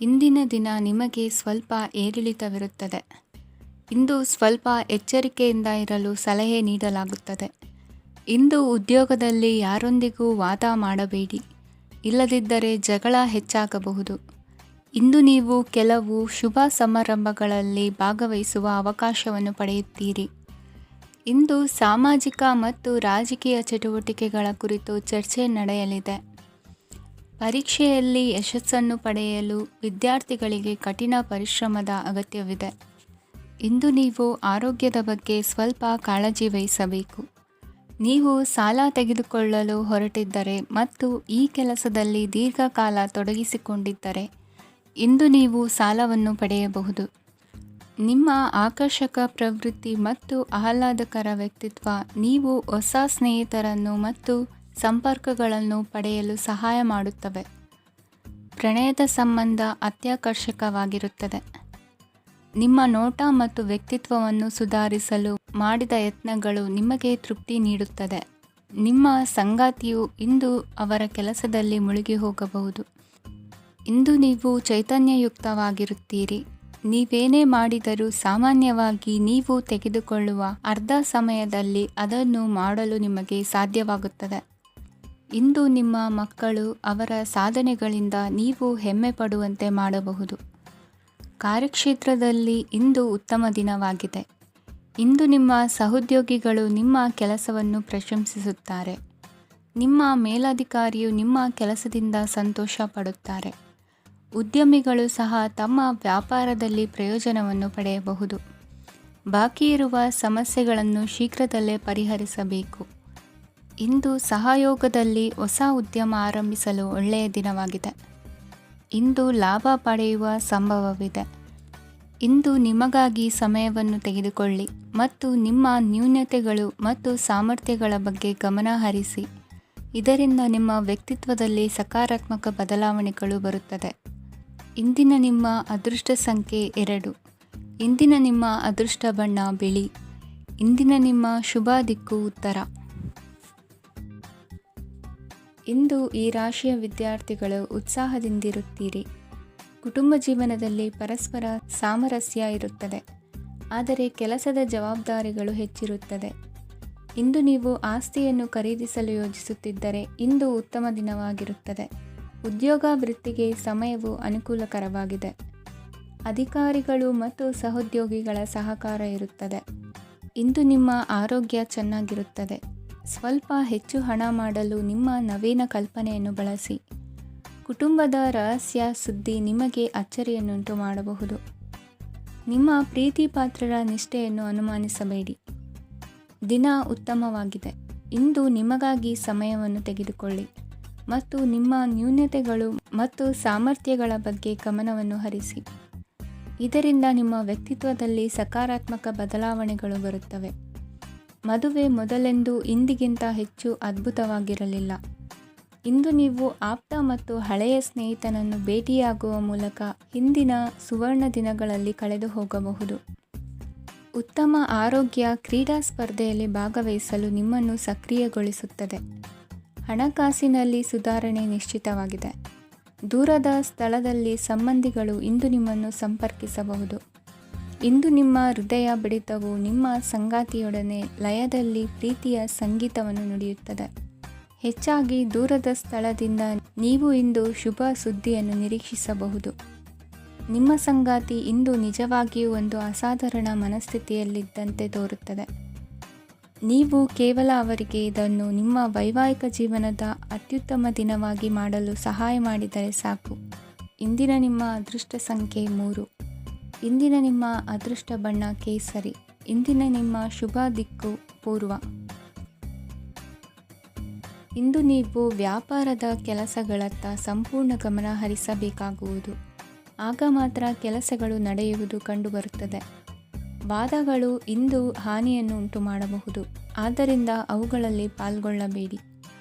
ಇಂದಿನ ದಿನ ನಿಮಗೆ ಸ್ವಲ್ಪ ಏರಿಳಿತವಿರುತ್ತದೆ. ಇಂದು ಸ್ವಲ್ಪ ಎಚ್ಚರಿಕೆಯಿಂದ ಇರಲು ಸಲಹೆ ನೀಡಲಾಗುತ್ತದೆ. ಇಂದು ಉದ್ಯೋಗದಲ್ಲಿ ಯಾರೊಂದಿಗೂ ವಾದ ಮಾಡಬೇಡಿ, ಇಲ್ಲದಿದ್ದರೆ ಜಗಳ ಹೆಚ್ಚಾಗಬಹುದು. ಇಂದು ನೀವು ಕೆಲವು ಶುಭ ಸಮಾರಂಭಗಳಲ್ಲಿ ಭಾಗವಹಿಸುವ ಅವಕಾಶವನ್ನು ಪಡೆಯುತ್ತೀರಿ. ಇಂದು ಸಾಮಾಜಿಕ ಮತ್ತು ರಾಜಕೀಯ ಚಟುವಟಿಕೆಗಳ ಕುರಿತು ಚರ್ಚೆ ನಡೆಯಲಿದೆ. ಪರೀಕ್ಷೆಯಲ್ಲಿ ಯಶಸ್ಸನ್ನು ಪಡೆಯಲು ವಿದ್ಯಾರ್ಥಿಗಳಿಗೆ ಕಠಿಣ ಪರಿಶ್ರಮದ ಅಗತ್ಯವಿದೆ. ಇಂದು ನೀವು ಆರೋಗ್ಯದ ಬಗ್ಗೆ ಸ್ವಲ್ಪ ಕಾಳಜಿ ವಹಿಸಬೇಕು. ನೀವು ಸಾಲ ತೆಗೆದುಕೊಳ್ಳಲು ಹೊರಟಿದ್ದರೆ ಮತ್ತು ಈ ಕೆಲಸದಲ್ಲಿ ದೀರ್ಘಕಾಲ ತೊಡಗಿಸಿಕೊಂಡಿದ್ದರೆ ಇಂದು ನೀವು ಸಾಲವನ್ನು ಪಡೆಯಬಹುದು. ನಿಮ್ಮ ಆಕರ್ಷಕ ಪ್ರವೃತ್ತಿ ಮತ್ತು ಆಹ್ಲಾದಕರ ವ್ಯಕ್ತಿತ್ವ ನೀವು ಹೊಸ ಸ್ನೇಹಿತರನ್ನು ಮತ್ತು ಸಂಪರ್ಕಗಳನ್ನು ಪಡೆಯಲು ಸಹಾಯ ಮಾಡುತ್ತವೆ. ಪ್ರಣಯದ ಸಂಬಂಧ ಅತ್ಯಾಕರ್ಷಕವಾಗಿರುತ್ತದೆ. ನಿಮ್ಮ ನೋಟ ಮತ್ತು ವ್ಯಕ್ತಿತ್ವವನ್ನು ಸುಧಾರಿಸಲು ಮಾಡಿದ ಯತ್ನಗಳು ನಿಮಗೆ ತೃಪ್ತಿ ನೀಡುತ್ತದೆ. ನಿಮ್ಮ ಸಂಗಾತಿಯು ಇಂದು ಅವರ ಕೆಲಸದಲ್ಲಿ ಮುಳುಗಿ ಹೋಗಬಹುದು. ಇಂದು ನೀವು ಚೈತನ್ಯಯುಕ್ತವಾಗಿರುತ್ತೀರಿ. ನೀವೇನೇ ಮಾಡಿದರೂ ಸಾಮಾನ್ಯವಾಗಿ ನೀವು ತೆಗೆದುಕೊಳ್ಳುವ ಅರ್ಧ ಸಮಯದಲ್ಲಿ ಅದನ್ನು ಮಾಡಲು ನಿಮಗೆ ಸಾಧ್ಯವಾಗುತ್ತದೆ. ಇಂದು ನಿಮ್ಮ ಮಕ್ಕಳು ಅವರ ಸಾಧನೆಗಳಿಂದ ನೀವು ಹೆಮ್ಮೆ ಪಡುವಂತೆ ಮಾಡಬಹುದು. ಕಾರ್ಯಕ್ಷೇತ್ರದಲ್ಲಿ ಇಂದು ಉತ್ತಮ ದಿನವಾಗಿದೆ. ಇಂದು ನಿಮ್ಮ ಸಹೋದ್ಯೋಗಿಗಳು ನಿಮ್ಮ ಕೆಲಸವನ್ನು ಪ್ರಶಂಸಿಸುತ್ತಾರೆ. ನಿಮ್ಮ ಮೇಲಧಿಕಾರಿಯು ನಿಮ್ಮ ಕೆಲಸದಿಂದ ಸಂತೋಷ ಪಡುತ್ತಾರೆ. ಉದ್ಯಮಿಗಳು ಸಹ ತಮ್ಮ ವ್ಯಾಪಾರದಲ್ಲಿ ಪ್ರಯೋಜನವನ್ನು ಪಡೆಯಬಹುದು. ಬಾಕಿ ಇರುವ ಸಮಸ್ಯೆಗಳನ್ನು ಶೀಘ್ರದಲ್ಲೇ ಪರಿಹರಿಸಬೇಕು. ಇಂದು ಸಹಯೋಗದಲ್ಲಿ ಹೊಸ ಉದ್ಯಮ ಆರಂಭಿಸಲು ಒಳ್ಳೆಯ ದಿನವಾಗಿದೆ. ಇಂದು ಲಾಭ ಪಡೆಯುವ ಸಂಭವವಿದೆ. ಇಂದು ನಿಮಗಾಗಿ ಸಮಯವನ್ನು ತೆಗೆದುಕೊಳ್ಳಿ ಮತ್ತು ನಿಮ್ಮ ನ್ಯೂನತೆಗಳು ಮತ್ತು ಸಾಮರ್ಥ್ಯಗಳ ಬಗ್ಗೆ ಗಮನ ಹರಿಸಿ. ಇದರಿಂದ ನಿಮ್ಮ ವ್ಯಕ್ತಿತ್ವದಲ್ಲಿ ಸಕಾರಾತ್ಮಕ ಬದಲಾವಣೆಗಳು ಬರುತ್ತದೆ. ಇಂದಿನ ನಿಮ್ಮ ಅದೃಷ್ಟ ಸಂಖ್ಯೆ 2. ಇಂದಿನ ನಿಮ್ಮ ಅದೃಷ್ಟ ಬಣ್ಣ ಬಿಳಿ. ಇಂದಿನ ನಿಮ್ಮ ಶುಭ ದಿಕ್ಕು ಉತ್ತರ. ಇಂದು ಈ ರಾಶಿಯ ವಿದ್ಯಾರ್ಥಿಗಳು ಉತ್ಸಾಹದಿಂದಿರುತ್ತೀರಿ. ಕುಟುಂಬ ಜೀವನದಲ್ಲಿ ಪರಸ್ಪರ ಸಾಮರಸ್ಯ ಇರುತ್ತದೆ, ಆದರೆ ಕೆಲಸದ ಜವಾಬ್ದಾರಿಗಳು ಹೆಚ್ಚಿರುತ್ತದೆ. ಇಂದು ನೀವು ಆಸ್ತಿಯನ್ನು ಖರೀದಿಸಲು ಯೋಜಿಸುತ್ತಿದ್ದರೆ ಇಂದು ಉತ್ತಮ ದಿನವಾಗಿರುತ್ತದೆ. ಉದ್ಯೋಗ ವೃತ್ತಿಗೆ ಸಮಯವು ಅನುಕೂಲಕರವಾಗಿದೆ. ಅಧಿಕಾರಿಗಳು ಮತ್ತು ಸಹೋದ್ಯೋಗಿಗಳ ಸಹಕಾರ ಇರುತ್ತದೆ. ಇಂದು ನಿಮ್ಮ ಆರೋಗ್ಯ ಚೆನ್ನಾಗಿರುತ್ತದೆ. ಸ್ವಲ್ಪ ಹೆಚ್ಚು ಹಣ ಮಾಡಲು ನಿಮ್ಮ ನವೀನ ಕಲ್ಪನೆಯನ್ನು ಬಳಸಿ. ಕುಟುಂಬದ ರಹಸ್ಯ ಸುದ್ದಿ ನಿಮಗೆ ಅಚ್ಚರಿಯನ್ನುಂಟು ಮಾಡಬಹುದು. ನಿಮ್ಮ ಪ್ರೀತಿ ಪಾತ್ರರ ನಿಷ್ಠೆಯನ್ನು ಅನುಮಾನಿಸಬೇಡಿ. ದಿನ ಉತ್ತಮವಾಗಿದೆ. ಇಂದು ನಿಮಗಾಗಿ ಸಮಯವನ್ನು ತೆಗೆದುಕೊಳ್ಳಿ ಮತ್ತು ನಿಮ್ಮ ನ್ಯೂನತೆಗಳು ಮತ್ತು ಸಾಮರ್ಥ್ಯಗಳ ಬಗ್ಗೆ ಗಮನವನ್ನು ಹರಿಸಿ. ಇದರಿಂದ ನಿಮ್ಮ ವ್ಯಕ್ತಿತ್ವದಲ್ಲಿ ಸಕಾರಾತ್ಮಕ ಬದಲಾವಣೆಗಳು ಬರುತ್ತವೆ. ಮದುವೆ ಮೊದಲೆಂದೂ ಇಂದಿಗಿಂತ ಹೆಚ್ಚು ಅದ್ಭುತವಾಗಿರಲಿಲ್ಲ. ಇಂದು ನೀವು ಆಪ್ತ ಮತ್ತು ಹಳೆಯ ಸ್ನೇಹಿತನನ್ನು ಭೇಟಿಯಾಗುವ ಮೂಲಕ ಹಿಂದಿನ ಸುವರ್ಣ ದಿನಗಳಲ್ಲಿ ಕಳೆದು ಹೋಗಬಹುದು. ಉತ್ತಮ ಆರೋಗ್ಯ ಕ್ರೀಡಾ ಸ್ಪರ್ಧೆಯಲ್ಲಿ ಭಾಗವಹಿಸಲು ನಿಮ್ಮನ್ನು ಸಕ್ರಿಯಗೊಳಿಸುತ್ತದೆ. ಹಣಕಾಸಿನಲ್ಲಿ ಸುಧಾರಣೆ ನಿಶ್ಚಿತವಾಗಿದೆ. ದೂರದ ಸ್ಥಳದಲ್ಲಿ ಸಂಬಂಧಿಗಳು ಇಂದು ನಿಮ್ಮನ್ನು ಸಂಪರ್ಕಿಸಬಹುದು. ಇಂದು ನಿಮ್ಮ ಹೃದಯ ಬಡಿತವು ನಿಮ್ಮ ಸಂಗಾತಿಯೊಡನೆ ಲಯದಲ್ಲಿ ಪ್ರೀತಿಯ ಸಂಗೀತವನ್ನು ನುಡಿಯುತ್ತದೆ. ಹೆಚ್ಚಾಗಿ ದೂರದ ಸ್ಥಳದಿಂದ ನೀವು ಇಂದು ಶುಭ ಸುದ್ದಿಯನ್ನು ನಿರೀಕ್ಷಿಸಬಹುದು. ನಿಮ್ಮ ಸಂಗಾತಿ ಇಂದು ನಿಜವಾಗಿಯೂ ಒಂದು ಅಸಾಧಾರಣ ಮನಸ್ಥಿತಿಯಲ್ಲಿದ್ದಂತೆ ತೋರುತ್ತದೆ. ನೀವು ಕೇವಲ ಅವರಿಗೆ ಇದನ್ನು ನಿಮ್ಮ ವೈವಾಹಿಕ ಜೀವನದ ಅತ್ಯುತ್ತಮ ದಿನವಾಗಿ ಮಾಡಲು ಸಹಾಯ ಮಾಡಿದರೆ ಸಾಕು. ಇಂದಿನ ನಿಮ್ಮ ಅದೃಷ್ಟ ಸಂಖ್ಯೆ 3. ಇಂದಿನ ನಿಮ್ಮ ಅದೃಷ್ಟ ಬಣ್ಣ ಕೇಸರಿ. ಇಂದಿನ ನಿಮ್ಮ ಶುಭ ದಿಕ್ಕು ಪೂರ್ವ. ಇಂದು ನೀವು ವ್ಯಾಪಾರದ ಕೆಲಸಗಳತ್ತ ಸಂಪೂರ್ಣ ಗಮನ ಹರಿಸಬೇಕಾಗುವುದು. ಆಗ ಮಾತ್ರ ಕೆಲಸಗಳು ನಡೆಯುವುದು ಕಂಡುಬರುತ್ತದೆ. ವಾದಗಳು ಇಂದು ಹಾನಿಯನ್ನು ಉಂಟು ಮಾಡಬಹುದು, ಆದ್ದರಿಂದ ಅವುಗಳಲ್ಲಿ ಪಾಲ್ಗೊಳ್ಳಬೇಡಿ.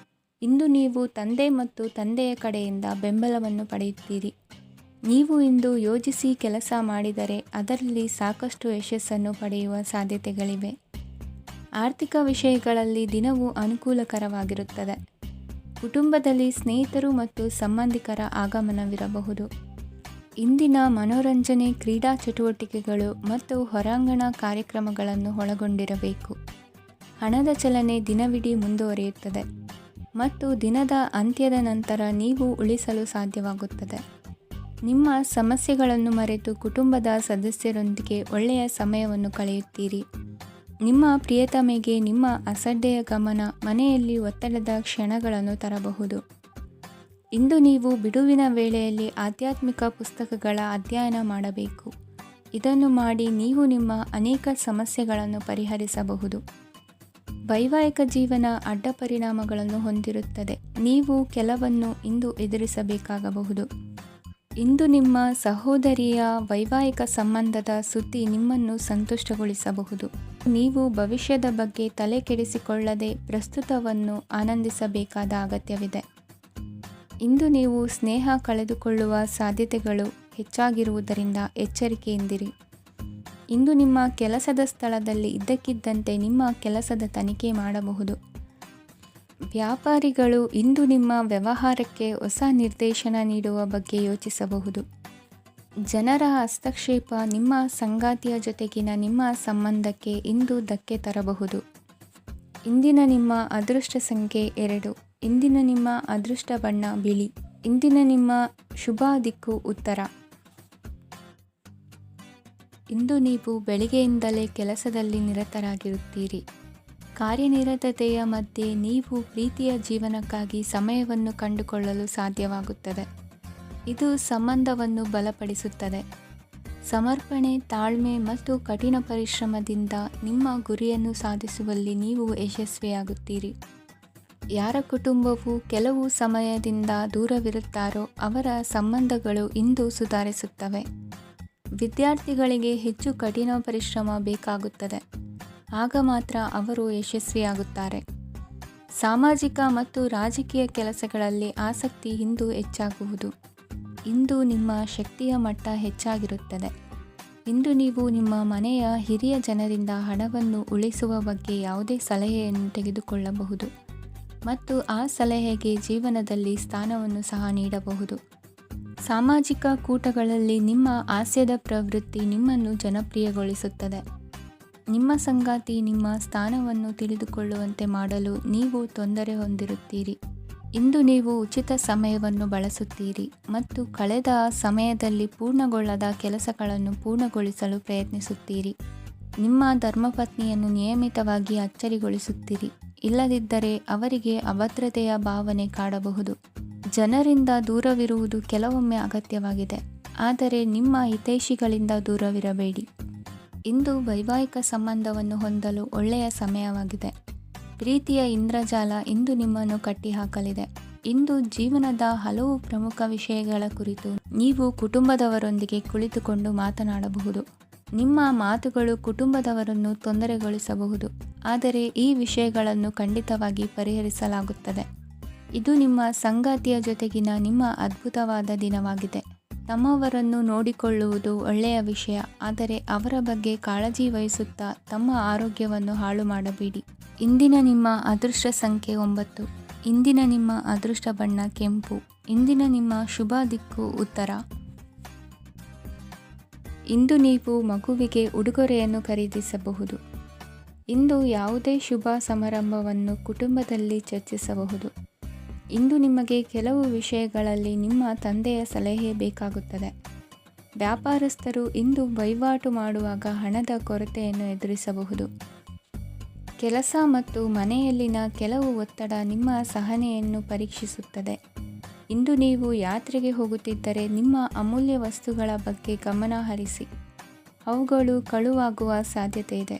ಇಂದು ನೀವು ತಂದೆ ಮತ್ತು ತಂದೆಯ ಕಡೆಯಿಂದ ಬೆಂಬಲವನ್ನು ಪಡೆಯುತ್ತೀರಿ. ನೀವು ಇಂದು ಯೋಜಿಸಿ ಕೆಲಸ ಮಾಡಿದರೆ ಅದರಲ್ಲಿ ಸಾಕಷ್ಟು ಯಶಸ್ಸನ್ನು ಪಡೆಯುವ ಸಾಧ್ಯತೆಗಳಿವೆ. ಆರ್ಥಿಕ ವಿಷಯಗಳಲ್ಲಿ ದಿನವು ಅನುಕೂಲಕರವಾಗಿರುತ್ತದೆ. ಕುಟುಂಬದಲ್ಲಿ ಸ್ನೇಹಿತರು ಮತ್ತು ಸಂಬಂಧಿಕರ ಆಗಮನವಿರಬಹುದು. ಇಂದಿನ ಮನೋರಂಜನೆ ಕ್ರೀಡಾ ಚಟುವಟಿಕೆಗಳು ಮತ್ತು ಹೊರಾಂಗಣ ಕಾರ್ಯಕ್ರಮಗಳನ್ನು ಒಳಗೊಂಡಿರಬೇಕು. ಹಣದ ಚಲನೆ ದಿನವಿಡೀ ಮುಂದುವರಿಯುತ್ತದೆ ಮತ್ತು ದಿನದ ಅಂತ್ಯದ ನಂತರ ನೀವು ಉಳಿಸಲು ಸಾಧ್ಯವಾಗುತ್ತದೆ. ನಿಮ್ಮ ಸಮಸ್ಯೆಗಳನ್ನು ಮರೆತು ಕುಟುಂಬದ ಸದಸ್ಯರೊಂದಿಗೆ ಒಳ್ಳೆಯ ಸಮಯವನ್ನು ಕಳೆಯುತ್ತೀರಿ. ನಿಮ್ಮ ಪ್ರಿಯತಮೆಗೆ ನಿಮ್ಮ ಅಸಡ್ಡೆಯ ಗಮನ ಮನೆಯಲ್ಲಿ ಒತ್ತಡದ ಕ್ಷಣಗಳನ್ನು ತರಬಹುದು. ಇಂದು ನೀವು ಬಿಡುವಿನ ವೇಳೆಯಲ್ಲಿ ಆಧ್ಯಾತ್ಮಿಕ ಪುಸ್ತಕಗಳ ಅಧ್ಯಯನ ಮಾಡಬೇಕು. ಇದನ್ನು ಮಾಡಿ ನೀವು ನಿಮ್ಮ ಅನೇಕ ಸಮಸ್ಯೆಗಳನ್ನು ಪರಿಹರಿಸಬಹುದು. ವೈವಾಹಿಕ ಜೀವನ ಅಡ್ಡ ಪರಿಣಾಮಗಳನ್ನು ಹೊಂದಿರುತ್ತದೆ. ನೀವು ಕೆಲವನ್ನು ಇಂದು ಎದುರಿಸಬೇಕಾಗಬಹುದು. ಇಂದು ನಿಮ್ಮ ಸಹೋದರಿಯ ವೈವಾಹಿಕ ಸಂಬಂಧದ ಸುದ್ದಿ ನಿಮ್ಮನ್ನು ಸಂತುಷ್ಟಗೊಳಿಸಬಹುದು. ನೀವು ಭವಿಷ್ಯದ ಬಗ್ಗೆ ತಲೆ ಕೆಡಿಸಿಕೊಳ್ಳದೆ ಪ್ರಸ್ತುತವನ್ನು ಆನಂದಿಸಬೇಕಾದ ಅಗತ್ಯವಿದೆ. ಇಂದು ನೀವು ಸ್ನೇಹ ಕಳೆದುಕೊಳ್ಳುವ ಸಾಧ್ಯತೆಗಳು ಹೆಚ್ಚಾಗಿರುವುದರಿಂದ ಎಚ್ಚರಿಕೆಯಿಂದಿರಿ. ಇಂದು ನಿಮ್ಮ ಕೆಲಸದ ಸ್ಥಳದಲ್ಲಿ ಇದ್ದಕ್ಕಿದ್ದಂತೆ ನಿಮ್ಮ ಕೆಲಸದ ತನಿಖೆ ಮಾಡಬಹುದು. ವ್ಯಾಪಾರಿಗಳು ಇಂದು ನಿಮ್ಮ ವ್ಯವಹಾರಕ್ಕೆ ಹೊಸ ನಿರ್ದೇಶನ ನೀಡುವ ಬಗ್ಗೆ ಯೋಚಿಸಬಹುದು. ಜನರ ಹಸ್ತಕ್ಷೇಪ ನಿಮ್ಮ ಸಂಗಾತಿಯ ಜೊತೆಗಿನ ನಿಮ್ಮ ಸಂಬಂಧಕ್ಕೆ ಇಂದು ಧಕ್ಕೆ ತರಬಹುದು. ಇಂದಿನ ನಿಮ್ಮ ಅದೃಷ್ಟ ಸಂಖ್ಯೆ 2. ಇಂದಿನ ನಿಮ್ಮ ಅದೃಷ್ಟ ಬಣ್ಣ ಬಿಳಿ. ಇಂದಿನ ನಿಮ್ಮ ಶುಭ ದಿಕ್ಕು ಉತ್ತರ. ಇಂದು ನೀವು ಬೆಳಿಗ್ಗೆಯಿಂದಲೇ ಕೆಲಸದಲ್ಲಿ ನಿರತರಾಗಿರುತ್ತೀರಿ. ಕಾರ್ಯನಿರತತೆಯ ಮಧ್ಯೆ ನೀವು ಪ್ರೀತಿಯ ಜೀವನಕ್ಕಾಗಿ ಸಮಯವನ್ನು ಕಂಡುಕೊಳ್ಳಲು ಸಾಧ್ಯವಾಗುತ್ತದೆ. ಇದು ಸಂಬಂಧವನ್ನು ಬಲಪಡಿಸುತ್ತದೆ. ಸಮರ್ಪಣೆ, ತಾಳ್ಮೆ ಮತ್ತು ಕಠಿಣ ಪರಿಶ್ರಮದಿಂದ ನಿಮ್ಮ ಗುರಿಯನ್ನು ಸಾಧಿಸುವಲ್ಲಿ ನೀವು ಯಶಸ್ವಿಯಾಗುತ್ತೀರಿ. ಯಾರ ಕುಟುಂಬವು ಕೆಲವು ಸಮಯದಿಂದ ದೂರವಿರುತ್ತಾರೋ ಅವರ ಸಂಬಂಧಗಳು ಇಂದು ಸುಧಾರಿಸುತ್ತವೆ. ವಿದ್ಯಾರ್ಥಿಗಳಿಗೆ ಹೆಚ್ಚು ಕಠಿಣ ಪರಿಶ್ರಮ ಬೇಕಾಗುತ್ತದೆ. ಆಗ ಮಾತ್ರ ಅವರು ಯಶಸ್ವಿಯಾಗುತ್ತಾರೆ. ಸಾಮಾಜಿಕ ಮತ್ತು ರಾಜಕೀಯ ಕೆಲಸಗಳಲ್ಲಿ ಆಸಕ್ತಿ ಇಂದು ಹೆಚ್ಚಾಗುವುದು. ಇಂದು ನಿಮ್ಮ ಶಕ್ತಿಯ ಮಟ್ಟ ಹೆಚ್ಚಾಗಿರುತ್ತದೆ. ಇಂದು ನೀವು ನಿಮ್ಮ ಮನೆಯ ಹಿರಿಯ ಜನರಿಂದ ಹಣವನ್ನು ಉಳಿಸುವ ಬಗ್ಗೆ ಯಾವುದೇ ಸಲಹೆಯನ್ನು ತೆಗೆದುಕೊಳ್ಳಬಹುದು ಮತ್ತು ಆ ಸಲಹೆಗೆ ಜೀವನದಲ್ಲಿ ಸ್ಥಾನವನ್ನು ಸಹ ನೀಡಬಹುದು. ಸಾಮಾಜಿಕ ಕೂಟಗಳಲ್ಲಿ ನಿಮ್ಮ ಹಾಸ್ಯದ ಪ್ರವೃತ್ತಿ ನಿಮ್ಮನ್ನು ಜನಪ್ರಿಯಗೊಳಿಸುತ್ತದೆ. ನಿಮ್ಮ ಸಂಗಾತಿ ನಿಮ್ಮ ಸ್ಥಾನವನ್ನು ತಿಳಿದುಕೊಳ್ಳುವಂತೆ ಮಾಡಲು ನೀವು ತೊಂದರೆ ಹೊಂದಿರುತ್ತೀರಿ. ಇಂದು ನೀವು ಉಚಿತ ಸಮಯವನ್ನು ಬಳಸುತ್ತೀರಿ ಮತ್ತು ಕಳೆದ ಸಮಯದಲ್ಲಿ ಪೂರ್ಣಗೊಳ್ಳದ ಕೆಲಸಗಳನ್ನು ಪೂರ್ಣಗೊಳಿಸಲು ಪ್ರಯತ್ನಿಸುತ್ತೀರಿ. ನಿಮ್ಮ ಧರ್ಮಪತ್ನಿಯನ್ನು ನಿಯಮಿತವಾಗಿ ಅಚ್ಚರಿಗೊಳಿಸುತ್ತೀರಿ. ಇಲ್ಲದಿದ್ದರೆ ಅವರಿಗೆ ಅಭದ್ರತೆಯ ಭಾವನೆ ಕಾಡಬಹುದು. ಜನರಿಂದ ದೂರವಿರುವುದು ಕೆಲವೊಮ್ಮೆ ಅಗತ್ಯವಾಗಿದೆ, ಆದರೆ ನಿಮ್ಮ ಹಿತೈಷಿಗಳಿಂದ ದೂರವಿರಬೇಡಿ. ಇಂದು ವೈವಾಹಿಕ ಸಂಬಂಧವನ್ನು ಹೊಂದಲು ಒಳ್ಳೆಯ ಸಮಯವಾಗಿದೆ. ಪ್ರೀತಿಯ ಇಂದ್ರಜಾಲ ಇಂದು ನಿಮ್ಮನ್ನು ಕಟ್ಟಿಹಾಕಲಿದೆ. ಇಂದು ಜೀವನದ ಹಲವು ಪ್ರಮುಖ ವಿಷಯಗಳ ಕುರಿತು ನೀವು ಕುಟುಂಬದವರೊಂದಿಗೆ ಕುಳಿತುಕೊಂಡು ಮಾತನಾಡಬಹುದು. ನಿಮ್ಮ ಮಾತುಗಳು ಕುಟುಂಬದವರನ್ನು ತೊಂದರೆಗೊಳಿಸಬಹುದು, ಆದರೆ ಈ ವಿಷಯಗಳನ್ನು ಖಂಡಿತವಾಗಿ ಪರಿಹರಿಸಲಾಗುತ್ತದೆ. ಇದು ನಿಮ್ಮ ಸಂಗಾತಿಯ ಜೊತೆಗಿನ ನಿಮ್ಮ ಅದ್ಭುತವಾದ ದಿನವಾಗಿದೆ. ತಮ್ಮವರನ್ನು ನೋಡಿಕೊಳ್ಳುವುದು ಒಳ್ಳೆಯ ವಿಷಯ, ಆದರೆ ಅವರ ಬಗ್ಗೆ ಕಾಳಜಿ ವಹಿಸುತ್ತಾ ತಮ್ಮ ಆರೋಗ್ಯವನ್ನು ಹಾಳು ಮಾಡಬೇಡಿ. ಇಂದಿನ ನಿಮ್ಮ ಅದೃಷ್ಟ ಸಂಖ್ಯೆ 9. ಇಂದಿನ ನಿಮ್ಮ ಅದೃಷ್ಟ ಬಣ್ಣ ಕೆಂಪು. ಇಂದಿನ ನಿಮ್ಮ ಶುಭ ದಿಕ್ಕು ಉತ್ತರ. ಇಂದು ನೀವು ಮಗುವಿಗೆ ಉಡುಗೊರೆಯನ್ನು ಖರೀದಿಸಬಹುದು. ಇಂದು ಯಾವುದೇ ಶುಭ ಸಮಾರಂಭವನ್ನು ಕುಟುಂಬದಲ್ಲಿ ಚರ್ಚಿಸಬಹುದು. ಇಂದು ನಿಮಗೆ ಕೆಲವು ವಿಷಯಗಳಲ್ಲಿ ನಿಮ್ಮ ತಂದೆಯ ಸಲಹೆ ಬೇಕಾಗುತ್ತದೆ. ವ್ಯಾಪಾರಸ್ಥರು ಇಂದು ವಹಿವಾಟು ಮಾಡುವಾಗ ಹಣದ ಕೊರತೆಯನ್ನು ಎದುರಿಸಬಹುದು. ಕೆಲಸ ಮತ್ತು ಮನೆಯಲ್ಲಿನ ಕೆಲವು ಒತ್ತಡ ನಿಮ್ಮ ಸಹನೆಯನ್ನು ಪರೀಕ್ಷಿಸುತ್ತದೆ. ಇಂದು ನೀವು ಯಾತ್ರೆಗೆ ಹೋಗುತ್ತಿದ್ದರೆ ನಿಮ್ಮ ಅಮೂಲ್ಯ ವಸ್ತುಗಳ ಬಗ್ಗೆ ಗಮನ ಹರಿಸಿ. ಅವುಗಳು ಕಳುವಾಗುವ ಸಾಧ್ಯತೆ ಇದೆ.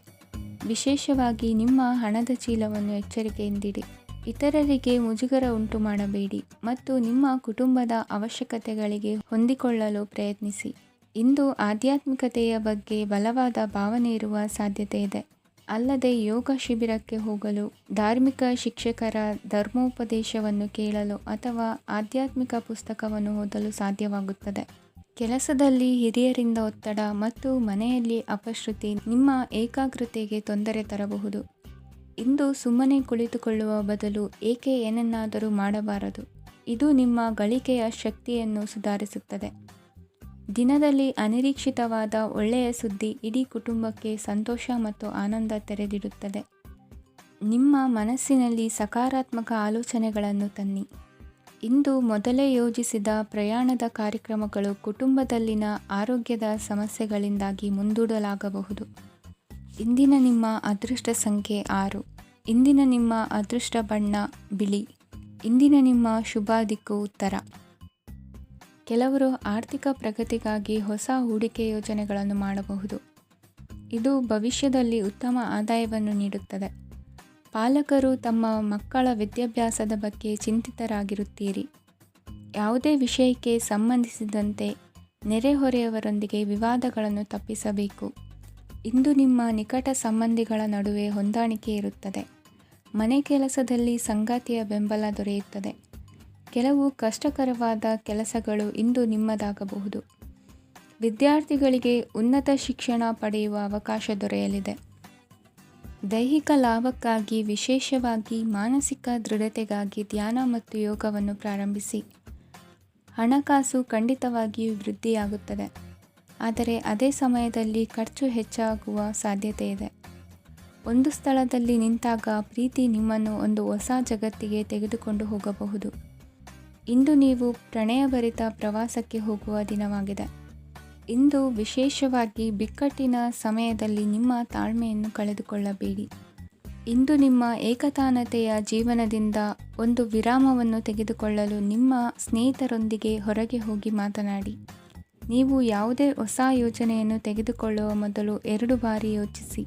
ವಿಶೇಷವಾಗಿ ನಿಮ್ಮ ಹಣದ ಚೀಲವನ್ನು ಎಚ್ಚರಿಕೆಯಿಂದಿಡಿ. ಇತರರಿಗೆ ಮುಜುಗರ ಉಂಟು ಮಾಡಬೇಡಿ ಮತ್ತು ನಿಮ್ಮ ಕುಟುಂಬದ ಅವಶ್ಯಕತೆಗಳಿಗೆ ಹೊಂದಿಕೊಳ್ಳಲು ಪ್ರಯತ್ನಿಸಿ. ಇಂದು ಆಧ್ಯಾತ್ಮಿಕತೆಯ ಬಗ್ಗೆ ಬಲವಾದ ಭಾವನೆ ಇರುವ ಸಾಧ್ಯತೆ ಇದೆ. ಅಲ್ಲದೆ ಯೋಗ ಶಿಬಿರಕ್ಕೆ ಹೋಗಲು, ಧಾರ್ಮಿಕ ಶಿಕ್ಷಕರ ಧರ್ಮೋಪದೇಶವನ್ನು ಕೇಳಲು ಅಥವಾ ಆಧ್ಯಾತ್ಮಿಕ ಪುಸ್ತಕವನ್ನು ಓದಲು ಸಾಧ್ಯವಾಗುತ್ತದೆ. ಕೆಲಸದಲ್ಲಿ ಹಿರಿಯರಿಂದ ಒತ್ತಡ ಮತ್ತು ಮನೆಯಲ್ಲಿ ಅಪಶ್ರುತಿ ನಿಮ್ಮ ಏಕಾಗ್ರತೆಗೆ ತೊಂದರೆ ತರಬಹುದು. ಇಂದು ಸುಮ್ಮನೆ ಕುಳಿತುಕೊಳ್ಳುವ ಬದಲು ಏಕೆ ಏನನ್ನಾದರೂ ಮಾಡಬಾರದು. ಇದು ನಿಮ್ಮ ಗಳಿಕೆಯ ಶಕ್ತಿಯನ್ನು ಸುಧಾರಿಸುತ್ತದೆ. ದಿನದಲ್ಲಿ ಅನಿರೀಕ್ಷಿತವಾದ ಒಳ್ಳೆಯ ಸುದ್ದಿ ಇಡೀ ಕುಟುಂಬಕ್ಕೆ ಸಂತೋಷ ಮತ್ತು ಆನಂದ ತೆರೆದಿಡುತ್ತದೆ. ನಿಮ್ಮ ಮನಸ್ಸಿನಲ್ಲಿ ಸಕಾರಾತ್ಮಕ ಆಲೋಚನೆಗಳನ್ನು ತನ್ನಿ. ಇಂದು ಮೊದಲೇ ಯೋಜಿಸಿದ ಪ್ರಯಾಣದ ಕಾರ್ಯಕ್ರಮಗಳು ಕುಟುಂಬದಲ್ಲಿನ ಆರೋಗ್ಯದ ಸಮಸ್ಯೆಗಳಿಂದಾಗಿ ಮುಂದೂಡಲಾಗಬಹುದು. ಇಂದಿನ ನಿಮ್ಮ ಅದೃಷ್ಟ ಸಂಖ್ಯೆ 6. ಇಂದಿನ ನಿಮ್ಮ ಅದೃಷ್ಟ ಬಣ್ಣ ಬಿಳಿ. ಇಂದಿನ ನಿಮ್ಮ ಶುಭ ದಿಕ್ಕು ಉತ್ತರ. ಕೆಲವರು ಆರ್ಥಿಕ ಪ್ರಗತಿಗಾಗಿ ಹೊಸ ಹೂಡಿಕೆ ಯೋಜನೆಗಳನ್ನು ಮಾಡಬಹುದು. ಇದು ಭವಿಷ್ಯದಲ್ಲಿ ಉತ್ತಮ ಆದಾಯವನ್ನು ನೀಡುತ್ತದೆ. ಪಾಲಕರು ತಮ್ಮ ಮಕ್ಕಳ ವಿದ್ಯಾಭ್ಯಾಸದ ಬಗ್ಗೆ ಚಿಂತಿತರಾಗಿರುತ್ತೀರಿ. ಯಾವುದೇ ವಿಷಯಕ್ಕೆ ಸಂಬಂಧಿಸಿದಂತೆ ನೆರೆಹೊರೆಯವರೊಂದಿಗೆ ವಿವಾದಗಳನ್ನು ತಪ್ಪಿಸಬೇಕು. ಇಂದು ನಿಮ್ಮ ನಿಕಟ ಸಂಬಂಧಿಗಳ ನಡುವೆ ಹೊಂದಾಣಿಕೆ ಇರುತ್ತದೆ. ಮನೆ ಕೆಲಸದಲ್ಲಿ ಸಂಗಾತಿಯ ಬೆಂಬಲ ದೊರೆಯುತ್ತದೆ. ಕೆಲವು ಕಷ್ಟಕರವಾದ ಕೆಲಸಗಳು ಇಂದು ನಿಮ್ಮದಾಗಬಹುದು. ವಿದ್ಯಾರ್ಥಿಗಳಿಗೆ ಉನ್ನತ ಶಿಕ್ಷಣ ಪಡೆಯುವ ಅವಕಾಶ ದೊರೆಯಲಿದೆ. ದೈಹಿಕ ಲಾಭಕ್ಕಾಗಿ, ವಿಶೇಷವಾಗಿ ಮಾನಸಿಕ ದೃಢತೆಗಾಗಿ ಧ್ಯಾನ ಮತ್ತು ಯೋಗವನ್ನು ಪ್ರಾರಂಭಿಸಿ. ಹಣಕಾಸು ಖಂಡಿತವಾಗಿಯೂ ವೃದ್ಧಿಯಾಗುತ್ತದೆ, ಆದರೆ ಅದೇ ಸಮಯದಲ್ಲಿ ಖರ್ಚು ಹೆಚ್ಚಾಗುವ ಸಾಧ್ಯತೆ ಇದೆ. ಒಂದು ಸ್ಥಳದಲ್ಲಿ ನಿಂತಾಗ ಪ್ರೀತಿ ನಿಮ್ಮನ್ನು ಒಂದು ಹೊಸ ಜಗತ್ತಿಗೆ ತೆಗೆದುಕೊಂಡು ಹೋಗಬಹುದು. ಇಂದು ನೀವು ಪ್ರಣಯಭರಿತ ಪ್ರವಾಸಕ್ಕೆ ಹೋಗುವ ದಿನವಾಗಿದೆ. ಇಂದು ವಿಶೇಷವಾಗಿ ಬಿಕ್ಕಟ್ಟಿನ ಸಮಯದಲ್ಲಿ ನಿಮ್ಮ ತಾಳ್ಮೆಯನ್ನು ಕಳೆದುಕೊಳ್ಳಬೇಡಿ. ಇಂದು ನಿಮ್ಮ ಏಕತಾನತೆಯ ಜೀವನದಿಂದ ಒಂದು ವಿರಾಮವನ್ನು ತೆಗೆದುಕೊಳ್ಳಲು ನಿಮ್ಮ ಸ್ನೇಹಿತರೊಂದಿಗೆ ಹೊರಗೆ ಹೋಗಿ ಮಾತನಾಡಿ. ನೀವು ಯಾವುದೇ ಹೊಸ ಯೋಜನೆಯನ್ನು ತೆಗೆದುಕೊಳ್ಳುವ ಮೊದಲು 2 ಬಾರಿ ಯೋಚಿಸಿ.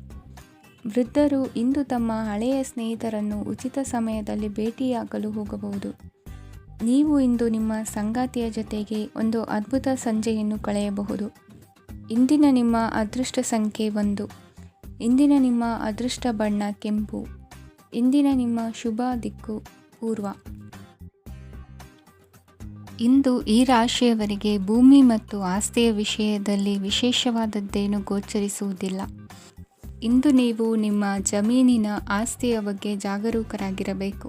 ವೃದ್ಧರು ಇಂದು ತಮ್ಮ ಹಳೆಯ ಸ್ನೇಹಿತರನ್ನು ಉಚಿತ ಸಮಯದಲ್ಲಿ ಭೇಟಿಯಾಗಲು ಹೋಗಬಹುದು. ನೀವು ಇಂದು ನಿಮ್ಮ ಸಂಗಾತಿಯ ಜೊತೆಗೆ ಒಂದು ಅದ್ಭುತ ಸಂಜೆಯನ್ನು ಕಳೆಯಬಹುದು. ಇಂದಿನ ನಿಮ್ಮ ಅದೃಷ್ಟ ಸಂಖ್ಯೆ 1. ಇಂದಿನ ನಿಮ್ಮ ಅದೃಷ್ಟ ಬಣ್ಣ ಕೆಂಪು. ಇಂದಿನ ನಿಮ್ಮ ಶುಭ ದಿಕ್ಕು ಪೂರ್ವ. ಇಂದು ಈ ರಾಶಿಯವರಿಗೆ ಭೂಮಿ ಮತ್ತು ಆಸ್ತಿಯ ವಿಷಯದಲ್ಲಿ ವಿಶೇಷವಾದದ್ದೇನು ಗೋಚರಿಸುವುದಿಲ್ಲ. ಇಂದು ನೀವು ನಿಮ್ಮ ಜಮೀನಿನ ಆಸ್ತಿಯ ಬಗ್ಗೆ ಜಾಗರೂಕರಾಗಿರಬೇಕು.